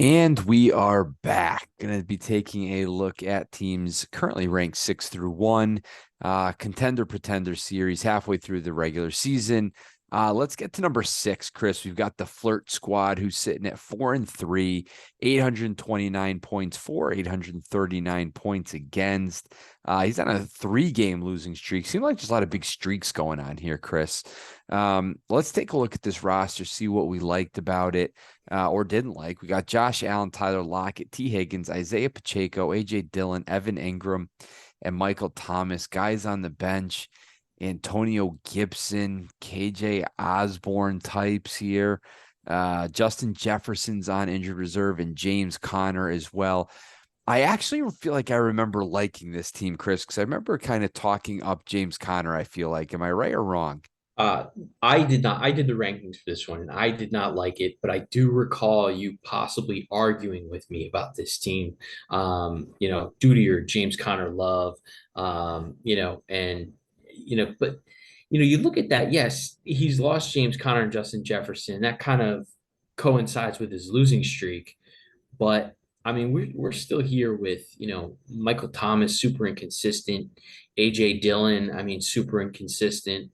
And we are back. Going to be taking a look at teams currently ranked 6 through 1, contender pretender series halfway through the regular season. Let's get to number 6, Chris. We've got the Flirt Squad, who's sitting at 4-3, 829 points for, 839 points against. He's on a 3-game losing streak. Seems like there's a lot of big streaks going on here, Chris. Let's take a look at this roster, see what we liked about it or didn't like. We got Josh Allen, Tyler Lockett, T. Higgins, Isaiah Pacheco, A.J. Dillon, Evan Ingram, and Michael Thomas. Guys on the bench, Antonio Gibson, KJ Osborne types here. Justin Jefferson's on injured reserve, and James Conner as well. I actually feel like I remember liking this team, Chris, because I remember kind of talking up James Conner, I feel like. Am I right or wrong? Uh, I did not. I did the rankings for this one, and I did not like it. But I do recall you possibly arguing with me about this team. Due to your James Conner love. But you look at that. Yes, he's lost James Conner and Justin Jefferson. That kind of coincides with his losing streak. But I mean, we're still here with Michael Thomas, super inconsistent. AJ Dillon, I mean, super inconsistent.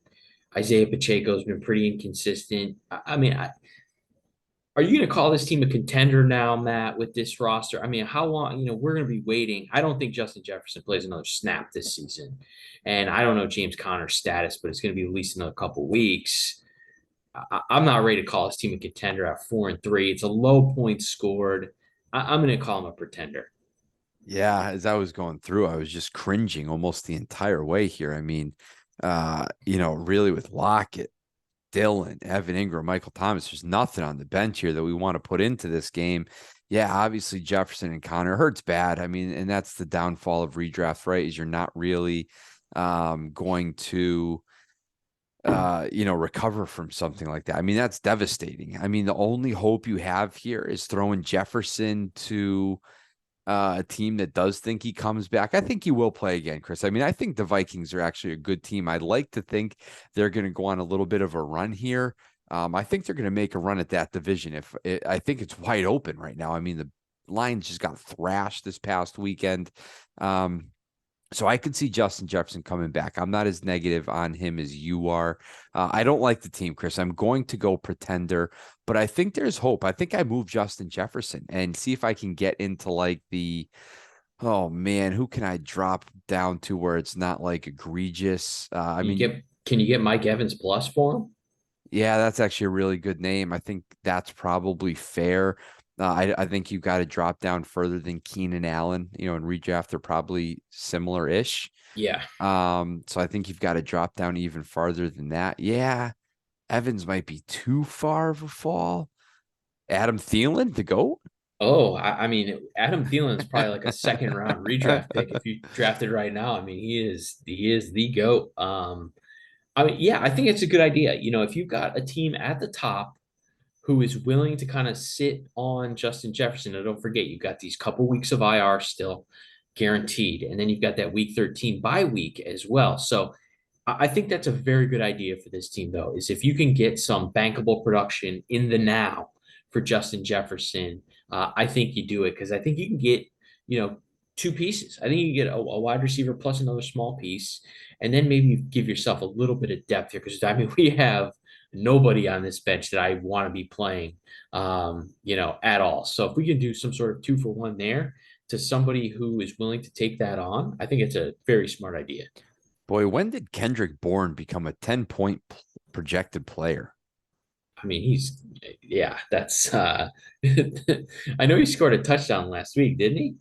Isaiah Pacheco's been pretty inconsistent. Are you going to call this team a contender now, Matt, with this roster? I mean, how long? We're going to be waiting. I don't think Justin Jefferson plays another snap this season, and I don't know James Conner's status, but it's going to be at least another couple weeks. I'm not ready to call this team a contender at 4-3. It's a low point scored. I'm going to call him a pretender. Yeah, as I was going through, I was just cringing almost the entire way here. I mean, really with Lockett, Dillon, Evan Ingram, Michael Thomas, there's nothing on the bench here that we want to put into this game. Yeah, obviously Jefferson and Connor hurts bad. I mean, and that's the downfall of redraft, right? Is you're not really going to recover from something like that. I mean, that's devastating. I mean, the only hope you have here is throwing Jefferson to a team that does think he comes back. I think he will play again, Chris. I mean, I think the Vikings are actually a good team. I'd like to think they're going to go on a little bit of a run here. I think they're going to make a run at that division. I think it's wide open right now. I mean, the Lions just got thrashed this past weekend. So I could see Justin Jefferson coming back. I'm not as negative on him as you are. I don't like the team, Chris. I'm going to go pretender, but I think there's hope. I think I move Justin Jefferson and see if I can get into like oh man, who can I drop down to where it's not like egregious? I You mean, get Can you get Mike Evans plus for him? yeah, that's actually a really good name. I think that's probably fair. I think you got to drop down further than Keenan Allen. In redraft, they're probably similar-ish. Yeah. So I think you've got to drop down even farther than that. Yeah, Evans might be too far of a fall. Adam Thielen to go. Oh, I mean, Adam Thielen is probably like a second round redraft pick if you drafted right now. I mean, he is the GOAT. I mean, yeah, I think it's a good idea. If you've got a team at the top who is willing to kind of sit on Justin Jefferson, and don't forget you've got these couple weeks of IR still guaranteed, and then you've got that week 13 bye week as well. So I think that's a very good idea for this team, though, is if you can get some bankable production in the now for Justin Jefferson, I think you do it because I think you can get, you know, two pieces. I think you get a wide receiver plus another small piece, and then maybe you give yourself a little bit of depth here because I mean we have nobody on this bench that I want to be playing, at all. So if we can do some sort of 2-for-1 there to somebody who is willing to take that on, I think it's a very smart idea. Boy, when did Kendrick Bourne become a 10-point projected player? I mean, yeah, that's I know he scored a touchdown last week, didn't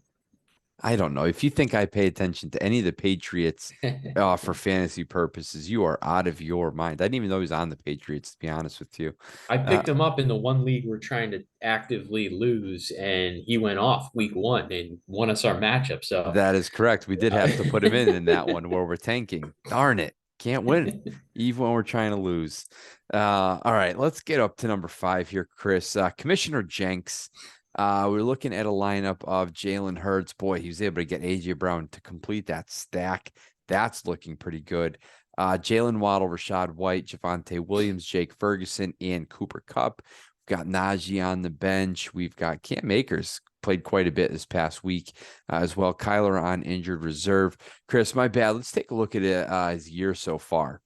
I don't know. If you think I pay attention to any of the Patriots he? for fantasy purposes, you are out of your mind. I didn't even know he was on the Patriots, to be honest with you. I Uh, picked him up in the one league we're trying to actively lose, and he went off week one and won us our matchup. So, that is correct. We did have to put him in that one where we're tanking. Darn it. Can't win, even when we're trying to lose. All right, let's get up to number 5 here, Chris. Commissioner Jenks. We're looking at a lineup of Jalen Hurts. Boy, he was able to get AJ Brown to complete that stack. That's looking pretty good. Jalen Waddle, Rashad White, Javante Williams, Jake Ferguson, and Cooper Kupp. got Najee on the bench. We've got Cam Akers played quite a bit this past week as well. Kyler on injured reserve. Chris, my bad. Let's take a look at it, his year so far.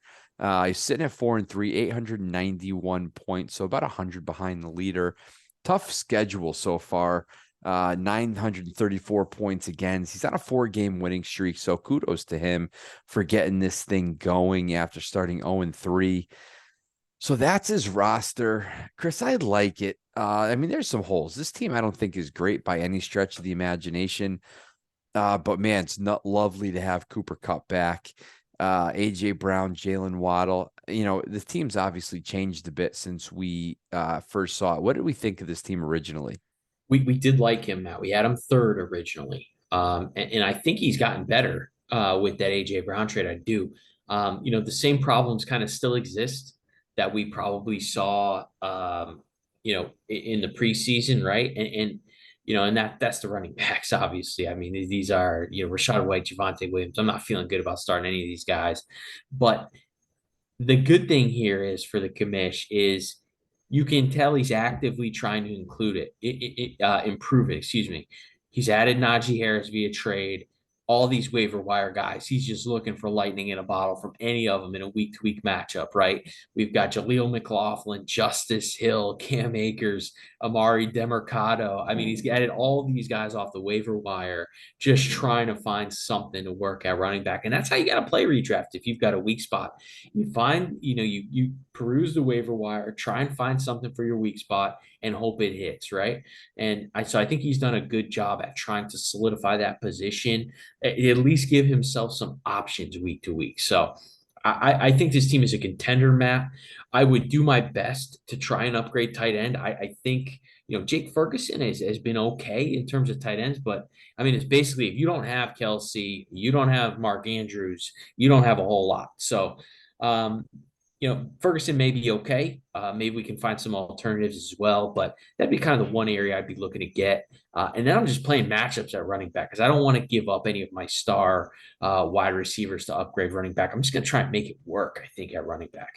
He's sitting at 4-3, 891 points, so about 100 behind the leader. Tough schedule so far. 934 points again. He's on a 4-game winning streak, so kudos to him for getting this thing going after starting 0-3. So that's his roster. Chris, I like it. I mean, there's some holes. This team I don't think is great by any stretch of the imagination. But man, it's not lovely to have Cooper Kupp back. AJ Brown, Jalen Waddle. You know, the team's obviously changed a bit since we first saw it. What did we think of this team originally? We did like him, Matt. We had him third originally. And I think he's gotten better with that AJ Brown trade. I do. The same problems kind of still exist that we probably saw in the preseason, right? And that's the running backs, obviously. I mean, these are, Rachaad White, Javonte Williams. I'm not feeling good about starting any of these guys. But the good thing here is for the commish is you can tell he's actively trying to improve it. Excuse me. He's added Najee Harris via trade. All these waiver wire guys. He's just looking for lightning in a bottle from any of them in a week-to-week matchup, right? We've got Jaleel McLaughlin, Justice Hill, Cam Akers, Amari Demercado. I mean, he's added all these guys off the waiver wire, just trying to find something to work at running back. And that's how you got to play redraft if you've got a weak spot. You find, you peruse the waiver wire, try and find something for your weak spot and hope it hits, right? So I think he's done a good job at trying to solidify that position, at least give himself some options week to week. So I think this team is a contender, Matt. I would do my best to try and upgrade tight end. I think, Jake Ferguson has been okay in terms of tight ends, but I mean, it's basically if you don't have Kelce, you don't have Mark Andrews, you don't have a whole lot. So, Ferguson may be okay. Maybe we can find some alternatives as well, but that'd be kind of the one area I'd be looking to get. And then I'm just playing matchups at running back because I don't want to give up any of my star wide receivers to upgrade running back. I'm just going to try and make it work, I think, at running back.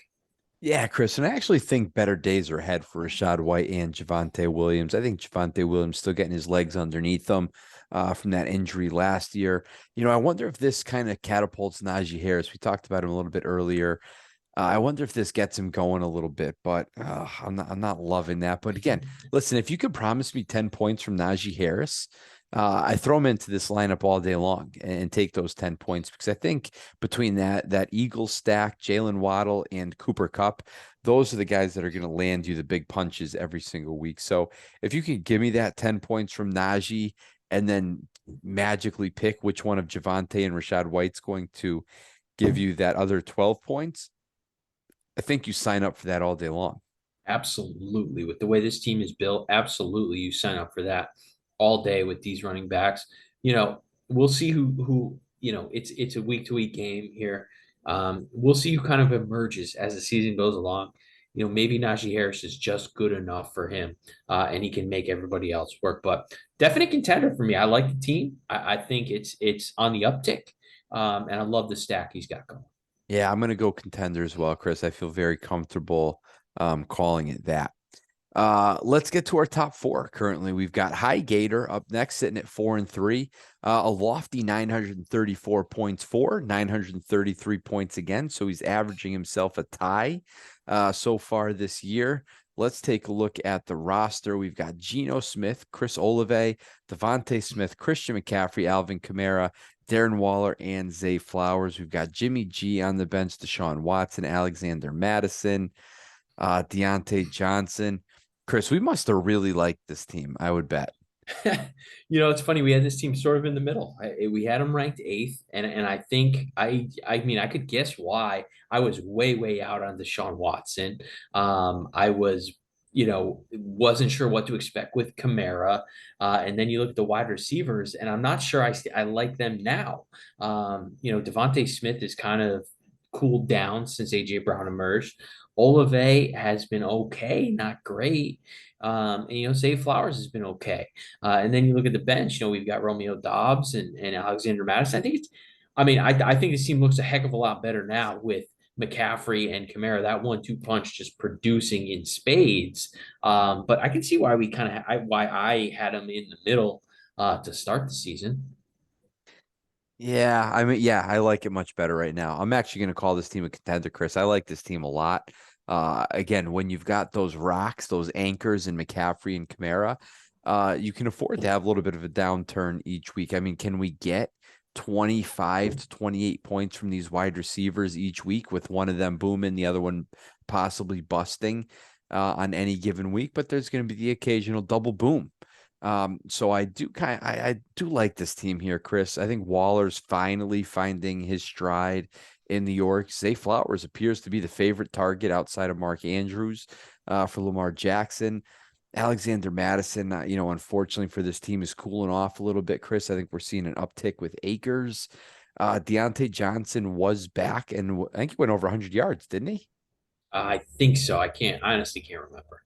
Yeah, Chris, and I actually think better days are ahead for Rachaad White and Javonte Williams. I think Javonte Williams still getting his legs underneath him from that injury last year. I wonder if this kind of catapults Najee Harris. We talked about him a little bit earlier. I wonder if this gets him going a little bit, but I'm not loving that. But again, listen, if you could promise me 10 points from Najee Harris, I throw him into this lineup all day long and take those 10 points because I think between that Eagles stack, Jalen Waddle and Cooper Kupp, those are the guys that are going to land you the big punches every single week. So if you could give me that 10 points from Najee and then magically pick which one of Javonte and Rachaad White's going to give you that other 12 points, I think you sign up for that all day long. Absolutely. With the way this team is built, absolutely you sign up for that all day with these running backs. We'll see who it's a week to week game here. We'll see who kind of emerges as the season goes along. Maybe Najee Harris is just good enough for him, and he can make everybody else work. But definite contender for me. I like the team. I think it's on the uptick, and I love the stack he's got going. Yeah, I'm going to go contender as well, Chris. I feel very comfortable calling it that. Let's get to our top four. Currently, we've got High Gator up next, sitting at 4-3, a lofty 934 points for 933 points again. So he's averaging himself a tie so far this year. Let's take a look at the roster. We've got Geno Smith, Chris Olave, Devontae Smith, Christian McCaffrey, Alvin Kamara, Darren Waller, and Zay Flowers. We've got Jimmy G on the bench, Deshaun Watson, Alexander Madison, Deontay Johnson. Chris, we must have really liked this team, I would bet. It's funny. We had this team sort of in the middle. We had them ranked eighth, and I think I mean I could guess why. I was way out on Deshaun Watson. I was wasn't sure what to expect with Kamara, and then you look at the wide receivers, and I'm not sure I like them now. Devontae Smith is kind of cooled down since AJ Brown emerged. Olave has been okay, not great. And Zay Flowers has been okay. And then you look at the bench, we've got Romeo Dobbs and Alexander Madison. I think I think this team looks a heck of a lot better now with McCaffrey and Kamara, that 1-2 punch just producing in spades. But I can see why we kind of why I had him in the middle to start the season. Yeah, I mean, yeah, I like it much better right now. I'm actually going to call this team a contender, Chris. I like this team a lot. Again, when you've got those rocks, those anchors in McCaffrey and Kamara, you can afford to have a little bit of a downturn each week. I mean, can we get 25 to 28 points from these wide receivers each week with one of them booming, the other one possibly busting on any given week? But there's going to be the occasional double boom. So I do like this team here, Chris. I think Waller's finally finding his stride in New York. Zay Flowers appears to be the favorite target outside of Mark Andrews for Lamar Jackson. Alexander Madison, unfortunately for this team, is cooling off a little bit, Chris. I think we're seeing an uptick with Akers. Deontay Johnson was back, and I think he went over 100 yards, didn't he? I think so. I honestly can't remember.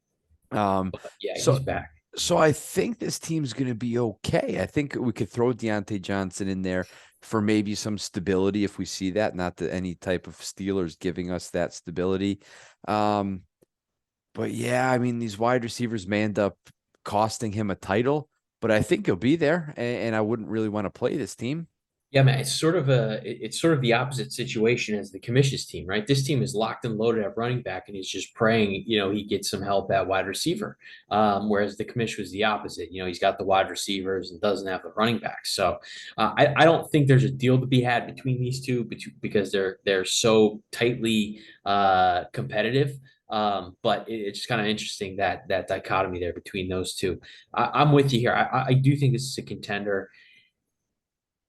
Um, But yeah, he's so back. So I think this team's going to be okay. I think we could throw Deontay Johnson in there for maybe some stability if we see that. Not that any type of Steelers giving us that stability. Um, but yeah, I mean, these wide receivers may end up costing him a title, but I think he'll be there, and I wouldn't really want to play this team. Yeah, man, it's sort of the opposite situation as the commission's team, right? This team is locked and loaded at running back, and he's just praying, he gets some help at wide receiver. Whereas the commission was the opposite. He's got the wide receivers and doesn't have the running backs. So I don't think there's a deal to be had between these two because they're so tightly competitive. But it's kind of interesting that dichotomy there between those two. I'm with you here. I do think this is a contender.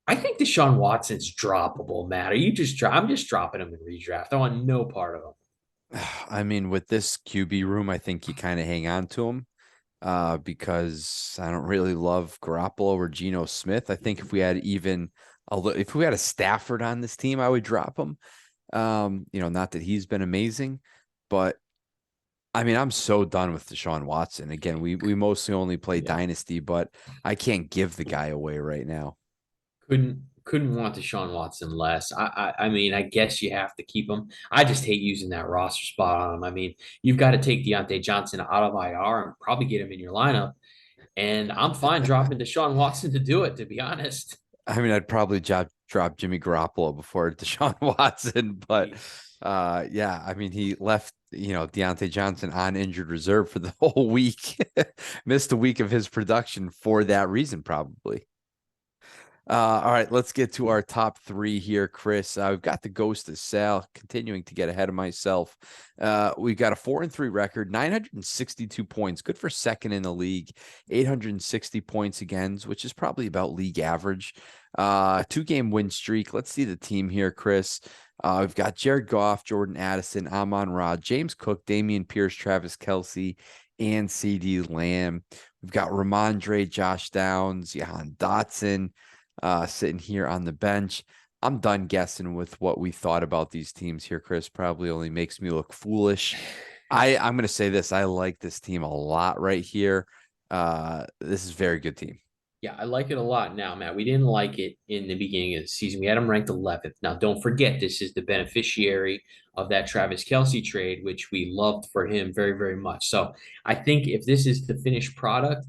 I think Deshaun Watson's droppable, Matt. I'm just dropping him in redraft. I want no part of him. I mean, with this QB room, I think you kind of hang on to him because I don't really love Garoppolo or Geno Smith. I think if we had a Stafford on this team, I would drop him. Not that he's been amazing, but I mean, I'm so done with Deshaun Watson. Again, we mostly only play Yeah. Dynasty, but I can't give the guy away right now. Couldn't want Deshaun Watson less. I mean, I guess you have to keep him. I just hate using that roster spot on him. I mean, you've got to take Deontay Johnson out of IR and probably get him in your lineup. And I'm fine dropping Deshaun Watson to do it, to be honest. I mean, I'd probably drop Jimmy Garoppolo before Deshaun Watson, but yeah, I mean, he left, Deontay Johnson on injured reserve for the whole week, missed a week of his production for that reason, probably. All right, let's get to our top three here, Chris. We've got the Ghost of Sal, continuing to get ahead of myself. We've got a 4-3 record, 962 points, good for second in the league, 860 points again, which is probably about league average. 2-game win streak. Let's see the team here, Chris. We've got Jared Goff, Jordan Addison, Amon-Ra, James Cook, Dameon Pierce, Travis Kelce, and CeeDee Lamb. We've got Ramondre, Josh Downs, Jahan Dotson, sitting here on the bench. I'm done guessing with what we thought about these teams here, Chris. Probably only makes me look foolish. I'm going to say this. I like this team a lot right here. This is a very good team. Yeah, I like it a lot now, Matt. We didn't like it in the beginning of the season. We had him ranked 11th. Now, don't forget, this is the beneficiary of that Travis Kelce trade, which we loved for him very, very much. So I think if this is the finished product,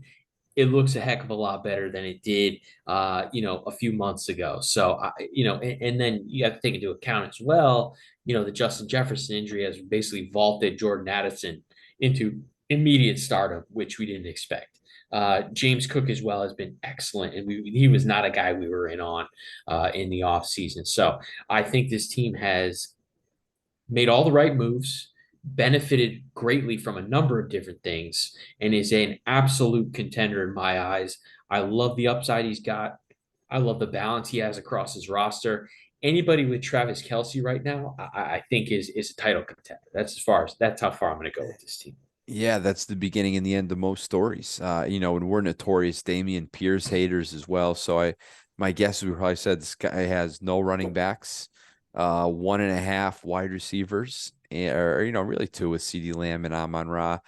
it looks a heck of a lot better than it did, a few months ago. So, and then you have to take into account as well, the Justin Jefferson injury has basically vaulted Jordan Addison into immediate stardom, which we didn't expect. James Cook as well has been excellent, and he was not a guy we were in on in the offseason. So I think this team has made all the right moves, benefited greatly from a number of different things, and is an absolute contender in my eyes. I love the upside he's got. I love the balance he has across his roster. Anybody with Travis Kelce right now, I think is a title contender. That's how far I'm going to go with this team. Yeah, that's the beginning and the end of most stories. And we're notorious Dameon Pierce haters as well. So my guess we probably said this guy has no running backs, 1.5 wide receivers, or really two with CeeDee Lamb and Amon-Ra.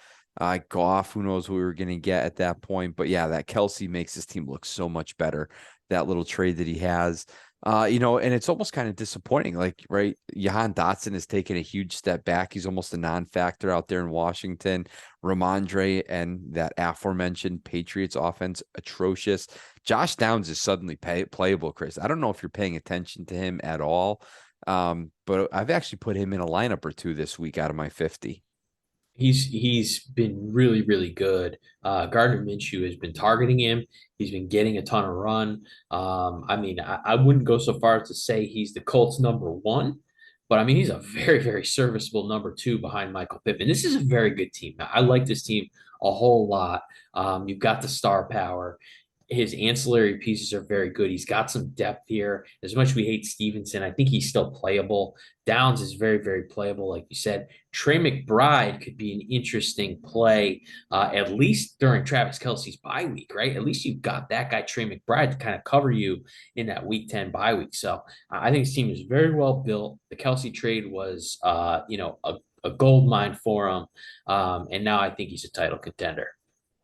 Goff, who knows what we were going to get at that point. But yeah, that Kelsey makes this team look so much better. That little trade that he has. And it's almost kind of disappointing. Like, right, Jahan Dotson has taken a huge step back. He's almost a non-factor out there in Washington. Ramondre and that aforementioned Patriots offense, atrocious. Josh Downs is suddenly playable, Chris. I don't know if you're paying attention to him at all, but I've actually put him in a lineup or two this week out of my 50. He's been really, really good. Gardner Minshew has been targeting him. He's been getting a ton of run. I mean, I wouldn't go so far as to say he's the Colts number one, but I mean he's a very, very serviceable number two behind Michael Pittman. This is a very good team. I like this team a whole lot. You've got the star power. His ancillary pieces are very good. He's got some depth here. As much as we hate Stevenson, I think he's still playable. Downs is very, very playable, like you said. Trey McBride could be an interesting play, at least during Travis Kelce's bye week, right? At least you've got that guy, Trey McBride, to kind of cover you in that week 10 bye week. So I think his team is very well built. The Kelsey trade was, a gold mine for him. And now I think he's a title contender.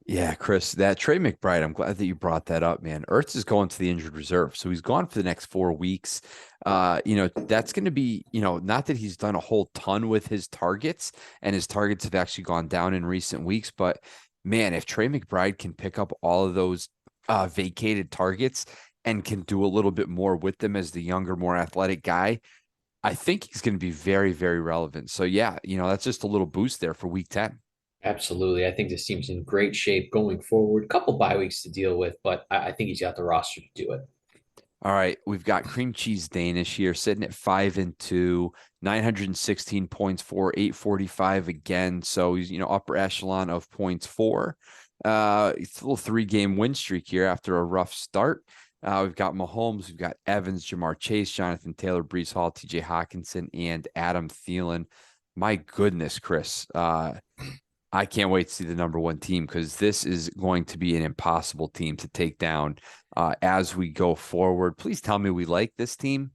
Yeah, Chris, that Trey McBride, I'm glad that you brought that up, man. Ertz is going to the injured reserve, so he's gone for the next 4 weeks. That's going to be, not that he's done a whole ton with his targets, and his targets have actually gone down in recent weeks. But man, if Trey McBride can pick up all of those vacated targets and can do a little bit more with them as the younger, more athletic guy, I think he's going to be very, very relevant. So yeah, that's just a little boost there for week 10. Absolutely. I think this team's in great shape going forward. A couple bye weeks to deal with, but I think he's got the roster to do it. All right, we've got cream cheese Danish here, sitting at 5-2, 916 points for 845 again. So he's upper echelon of points for. It's a little 3-game win streak here after a rough start. We've got Mahomes, we've got Evans, Jamar Chase, Jonathan Taylor, Brees Hall, TJ Hawkinson, and Adam Thielen. My goodness, Chris. I can't wait to see the number one team because this is going to be an impossible team to take down as we go forward. Please tell me we like this team.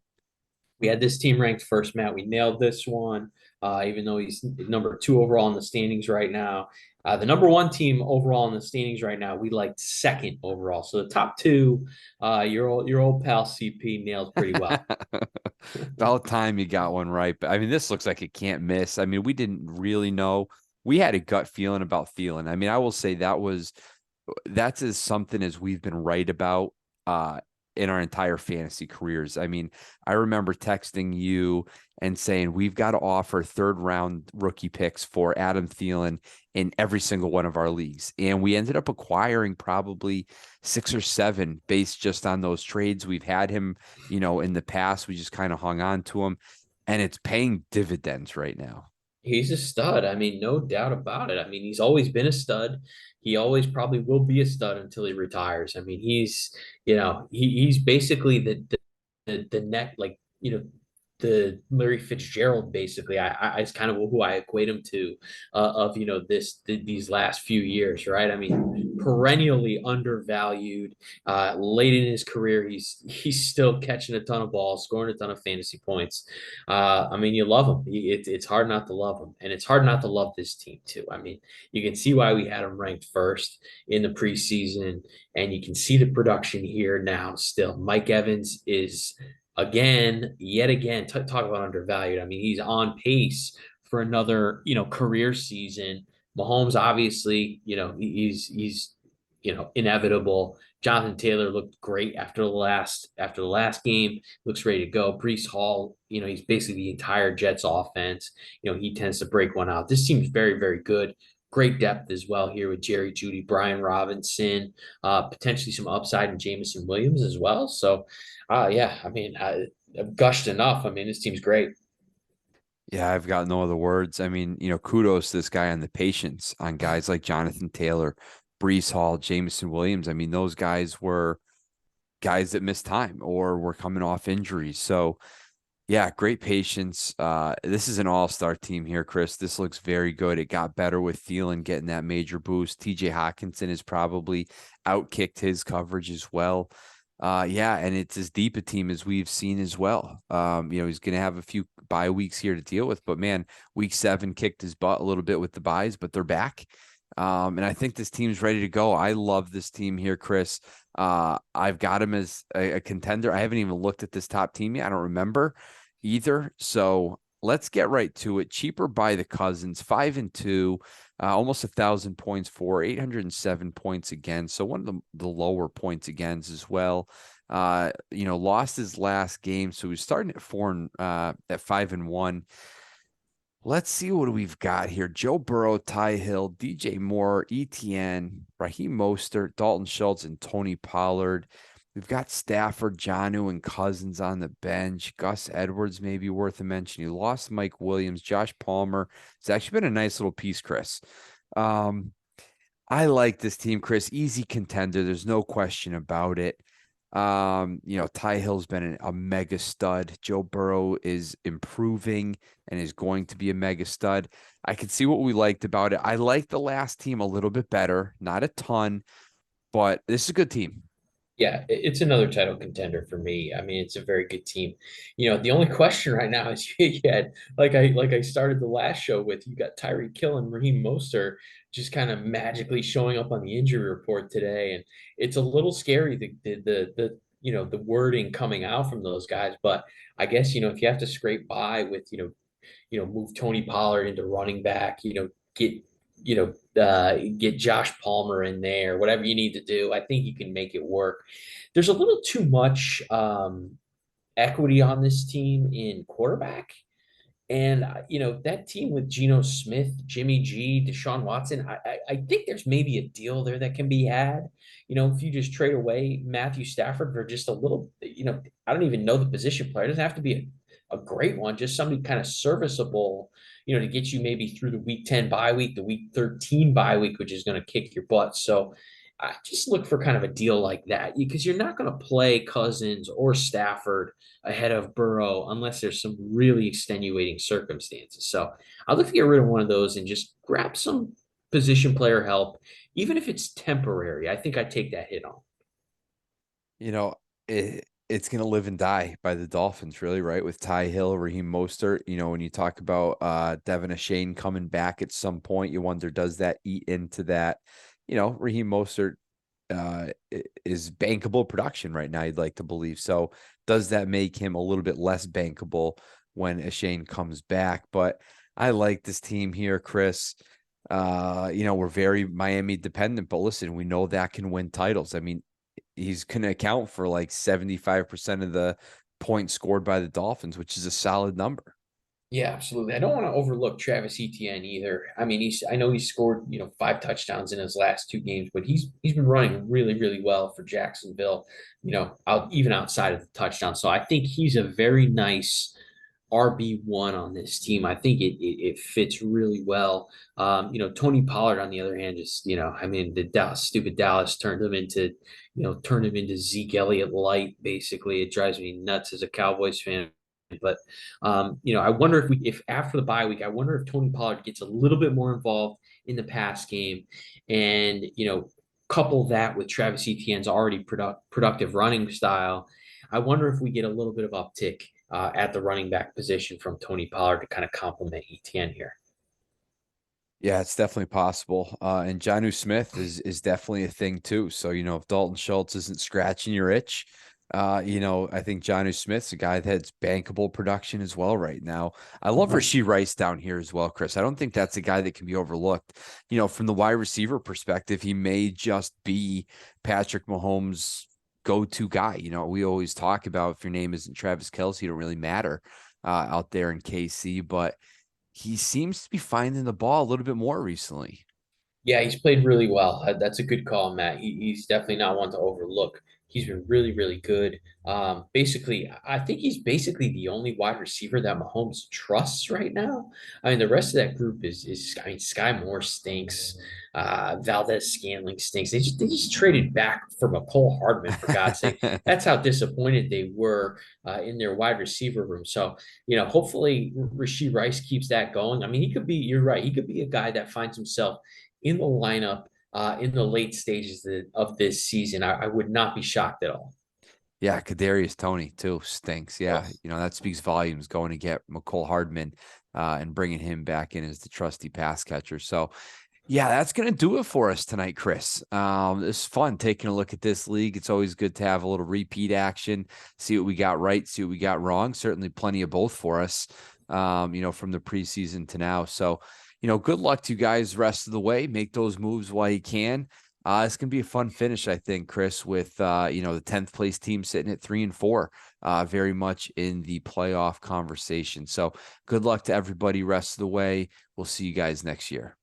We had this team ranked first, Matt. We nailed this one, even though he's number two overall in the standings right now. The number one team overall in the standings right now, we liked second overall. So the top two, your old pal CP nailed pretty well. About time you got one right. But I mean, this looks like it can't miss. I mean, we didn't really know. We had a gut feeling about Thielen. I mean, I will say that's as something as we've been right about in our entire fantasy careers. I mean, I remember texting you and saying we've got to offer 3rd-round rookie picks for Adam Thielen in every single one of our leagues. And we ended up acquiring probably 6 or 7 based just on those trades. We've had him, in the past. We just kind of hung on to him, and it's paying dividends right now. He's a stud. I mean, no doubt about it. I mean, he's always been a stud. He always probably will be a stud until he retires. I mean, he's basically the net, like, the Larry Fitzgerald, basically. I is kind of who I equate him to, of these last few years, right? I mean, perennially undervalued. Late in his career, he's still catching a ton of balls, scoring a ton of fantasy points. I mean, you love him. It's hard not to love him, and it's hard not to love this team too. I mean, you can see why we had him ranked first in the preseason, and you can see the production here now. Still, Mike Evans is yet again, talk about undervalued. I mean, he's on pace for another, career season. Mahomes, obviously, he's inevitable. Jonathan Taylor looked great after the last game. Looks ready to go. Brees Hall, he's basically the entire Jets offense. He tends to break one out. This team's very, very good. Great depth as well here with Jerry Jeudy, Brian Robinson, potentially some upside in Jameson Williams as well. So, yeah, I mean, I've gushed enough. I mean, this team's great. Yeah, I've got no other words. I mean, kudos to this guy on the patience on guys like Jonathan Taylor, Brees Hall, Jameson Williams. I mean, those guys were guys that missed time or were coming off injuries. So, yeah, great patience. This is an all-star team here, Chris. This looks very good. It got better with Thielen getting that major boost. TJ Hawkinson has probably outkicked his coverage as well. Yeah, and it's as deep a team as we've seen as well. He's going to have a few bye weeks here to deal with, but man, week 7 kicked his butt a little bit with the buys, but they're back. And I think this team's ready to go. I love this team here, Chris. I've got him as a contender. I haven't even looked at this top team yet. I don't remember either. So let's get right to it. Cheaper by the Cousins, 5-2, almost 1,000 points for, 807 points again. So one of the lower points against as well. Lost his last game, so he's starting at 5-1. Let's see what we've got here. Joe Burrow, Ty Hill, DJ Moore, ETN, Raheem Mostert, Dalton Schultz, and Tony Pollard. We've got Stafford, Jonnu, and Cousins on the bench. Gus Edwards may be worth a mention. You lost Mike Williams, Josh Palmer. It's actually been a nice little piece, Chris. I like this team, Chris. Easy contender. There's no question about it. Ty Hill's been a mega stud. Joe Burrow is improving and is going to be a mega stud. I can see what we liked about it. I like the last team a little bit better, not a ton, but this is a good team. Yeah, it's another title contender for me. I mean, it's a very good team. The only question right now is you had like I started the last show with, you got Tyreek Hill and Raheem Mostert just kind of magically showing up on the injury report today, and it's a little scary the the wording coming out from those guys. But I guess if you have to scrape by with move Tony Pollard into running back, get get Josh Palmer in there, whatever you need to do. I think you can make it work. There's a little too much equity on this team in quarterback. And that team with Geno Smith, Jimmy G, Deshaun Watson, I think there's maybe a deal there that can be had. If you just trade away Matthew Stafford for just a little, I don't even know the position player. It doesn't have to be a great one, just somebody kind of serviceable, to get you maybe through the week 10 bye week, the week 13 bye week, which is going to kick your butt. So I just look for kind of a deal like that, because you're not going to play Cousins or Stafford ahead of Burrow unless there's some really extenuating circumstances. So I'd look to get rid of one of those and just grab some position player help, even if it's temporary. I think I take that hit on. It's going to live and die by the Dolphins, really, right? With Ty Hill, Raheem Mostert. When you talk about Devin Achane coming back at some point, you wonder, does that eat into that? Raheem Mostert is bankable production right now, you'd like to believe. So does that make him a little bit less bankable when Achane comes back? But I like this team here, Chris. We're very Miami dependent, but listen, we know that can win titles. I mean, he's going to account for like 75% of the points scored by the Dolphins, which is a solid number. Yeah, absolutely. I don't want to overlook Travis Etienne either. I mean, I know he scored, 5 touchdowns in his last 2 games, but he's been running really, really well for Jacksonville, even outside of the touchdown. So I think he's a very nice RB1 on this team. I think it fits really well. Tony Pollard, on the other hand, just, I mean, stupid Dallas turned him into Zeke Elliott light, basically. It drives me nuts as a Cowboys fan. But I wonder if after the bye week, I wonder if Tony Pollard gets a little bit more involved in the pass game, and couple that with Travis Etienne's already productive running style. I wonder if we get a little bit of uptick at the running back position from Tony Pollard to kind of complement Etienne here. Yeah, it's definitely possible. And Jonnu Smith is definitely a thing too. So, if Dalton Schultz isn't scratching your itch, I think Jonnu Smith's a guy that's bankable production as well right now. I love Rashee Rice down here as well, Chris. I don't think that's a guy that can be overlooked. From the wide receiver perspective, he may just be Patrick Mahomes' go-to guy. We always talk about, if your name isn't Travis Kelce, it don't really matter out there in KC, but he seems to be finding the ball a little bit more recently. Yeah, he's played really well. That's a good call, Matt. He's definitely not one to overlook. He's been really, really good. Basically, I think he's basically the only wide receiver that Mahomes trusts right now. I mean, the rest of that group is I mean, Sky Moore stinks. Valdez-Scantling stinks. They just traded back for Mecole Hardman, for God's sake. That's how disappointed they were in their wide receiver room. So, hopefully Rashee Rice keeps that going. I mean, you're right. He could be a guy that finds himself in the lineup in the late stages of this season. I would not be shocked at all. Yeah, Kadarius Toney too stinks. Yeah, Yes. that speaks volumes, going to get Mecole Hardman and bringing him back in as the trusty pass catcher. So Yeah, that's going to do it for us tonight, Chris. It's fun taking a look at this league. It's always good to have a little repeat action, see what we got right, see what we got wrong. Certainly plenty of both for us, from the preseason to now. So, good luck to you guys rest of the way. Make those moves while you can. It's going to be a fun finish, I think, Chris, with, the 10th place team sitting at 3-4, very much in the playoff conversation. So good luck to everybody rest of the way. We'll see you guys next year.